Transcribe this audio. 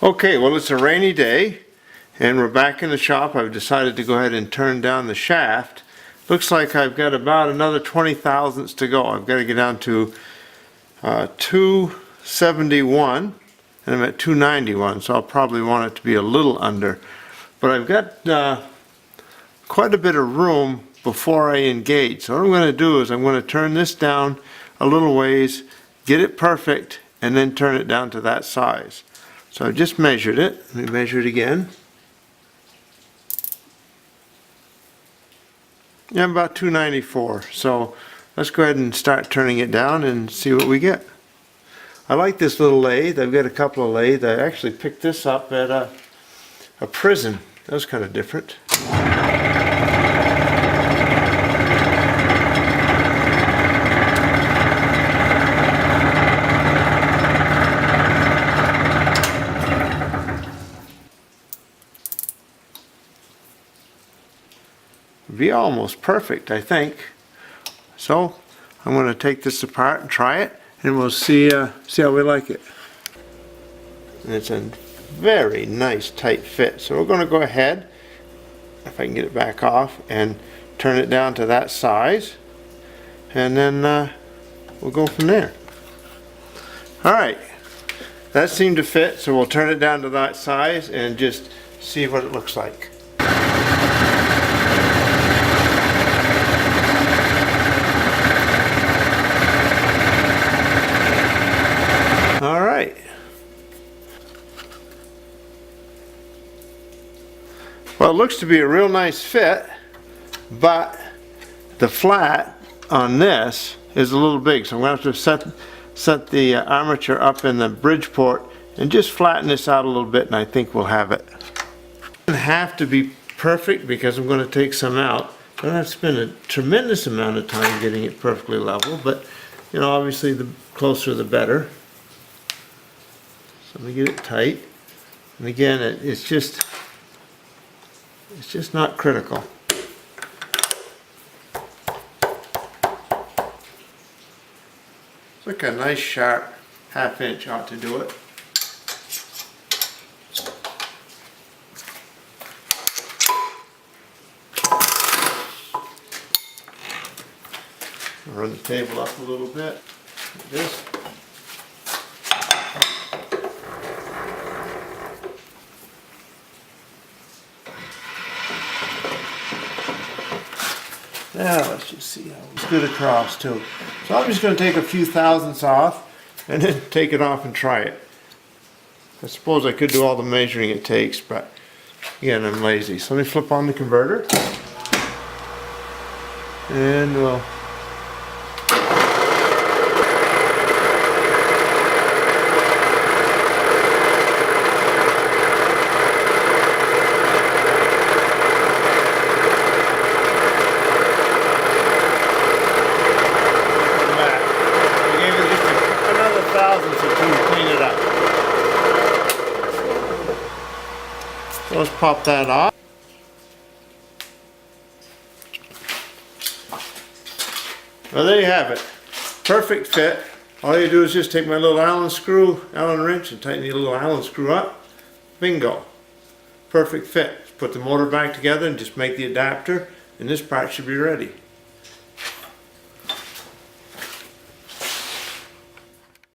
Okay, well, it's a rainy day and we're back in the shop. I've decided to go ahead and turn down the shaft. Looks like I've got about another 20 thousandths to go. I've got to get down to 271 and I'm at 291, so I'll probably want it to be a little under. But I've got quite a bit of room before I engage. So what I'm going to do is I'm going to turn this down a little ways, get it perfect, and then turn it down to that size. So I just measured it. Let me measure it again. Yeah, about 294. So let's go ahead and start turning it down and see what we get. I like this little lathe. I've got a couple of lathes. I actually picked this up at a prison. That was kind of different. Be almost perfect, I think. So I'm going to take this apart and try it, and we'll see how we like it. And it's a very nice tight fit. So we're going to go ahead, if I can get it back off, and turn it down to that size, and then we'll go from there. All right, that seemed to fit, so we'll turn it down to that size and just see what it looks like. All right. Well, it looks to be a real nice fit, but the flat on this is a little big, so I'm going to have to set the armature up in the Bridgeport and just flatten this out a little bit, and I think we'll have it. It doesn't have to be perfect because I'm going to take some out. I don't have to spend a tremendous amount of time getting it perfectly level, but you know, obviously the closer the better. So let me get it tight, and again, it's just not critical. It's like a nice sharp ½ inch ought to do it. I'll run the table up a little bit, like this. Now let's just see how it's good across too. So I'm just going to take a few thousandths off and then take it off and try it. I suppose I could do all the measuring it takes, but again, I'm lazy. So let me flip on the converter and we'll clean it up. So let's pop that off. Well, there you have it. Perfect fit. All you do is just take my little Allen wrench, and tighten the little Allen screw up. Bingo. Perfect fit. Put the motor back together and just make the adapter, and this part should be ready.